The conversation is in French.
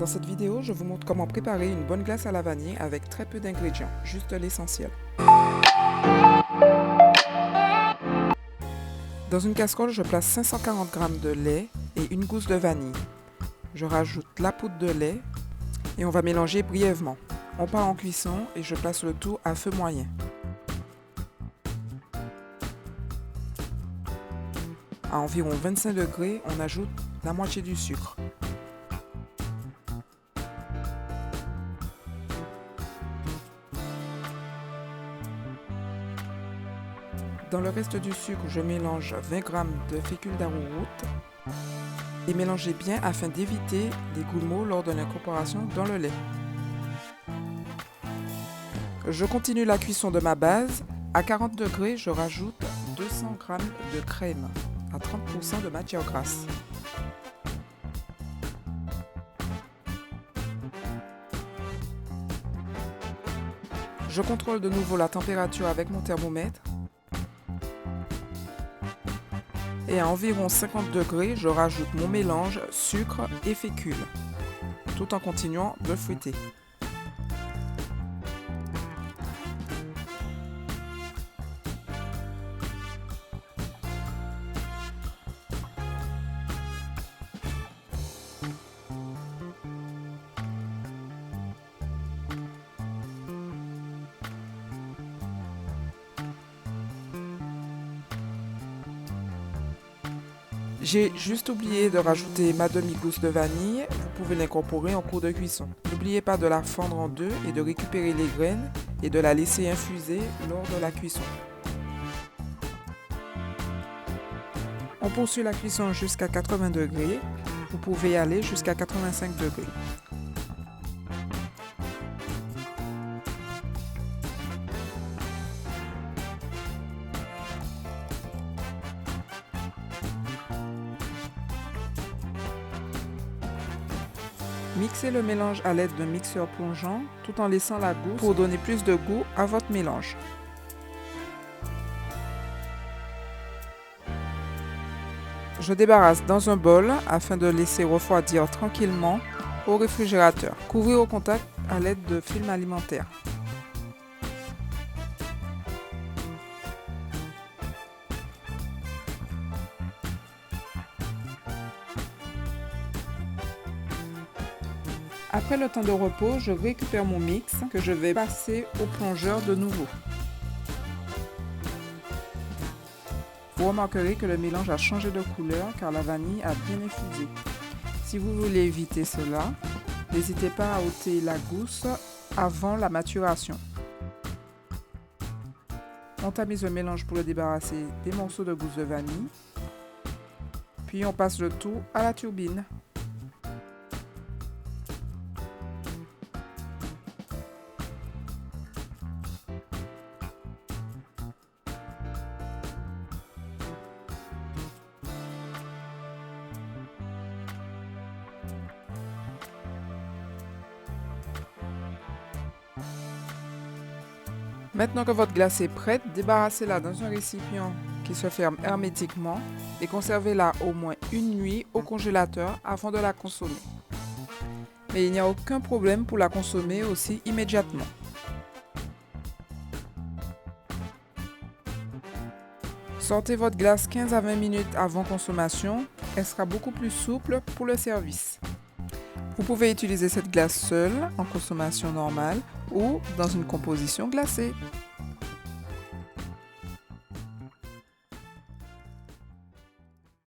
Dans cette vidéo, je vous montre comment préparer une bonne glace à la vanille avec très peu d'ingrédients, juste l'essentiel. Dans une casserole, je place 540 g de lait et une gousse de vanille. Je rajoute la poudre de lait et on va mélanger brièvement. On part en cuisson et je place le tout à feu moyen. À environ 25 degrés, on ajoute la moitié du sucre. Dans le reste du sucre, je mélange 20 g de fécule d'arrowroot et mélangez bien afin d'éviter les goûts maux lors de l'incorporation dans le lait. Je continue la cuisson de ma base. À 40 degrés, je rajoute 200 g de crème à 30% de matière grasse. Je contrôle de nouveau la température avec mon thermomètre. Et à environ 50 degrés, je rajoute mon mélange sucre et fécule, tout en continuant de fouetter. J'ai juste oublié de rajouter ma demi-gousse de vanille, vous pouvez l'incorporer en cours de cuisson. N'oubliez pas de la fendre en deux et de récupérer les graines et de la laisser infuser lors de la cuisson. On poursuit la cuisson jusqu'à 80 degrés, vous pouvez aller jusqu'à 85 degrés. Mixez le mélange à l'aide d'un mixeur plongeant tout en laissant la gousse pour donner plus de goût à votre mélange. Je débarrasse dans un bol afin de laisser refroidir tranquillement au réfrigérateur. Couvrir au contact à l'aide de film alimentaire. Après le temps de repos, je récupère mon mix que je vais passer au plongeur de nouveau. Vous remarquerez que le mélange a changé de couleur car la vanille a bien infusé. Si vous voulez éviter cela, n'hésitez pas à ôter la gousse avant la maturation. On tamise le mélange pour le débarrasser des morceaux de gousse de vanille. Puis on passe le tout à la turbine. Maintenant que votre glace est prête, débarrassez-la dans un récipient qui se ferme hermétiquement et conservez-la au moins une nuit au congélateur avant de la consommer. Mais il n'y a aucun problème pour la consommer aussi immédiatement. Sortez votre glace 15 à 20 minutes avant consommation, elle sera beaucoup plus souple pour le service. Vous pouvez utiliser cette glace seule en consommation normale ou dans une composition glacée.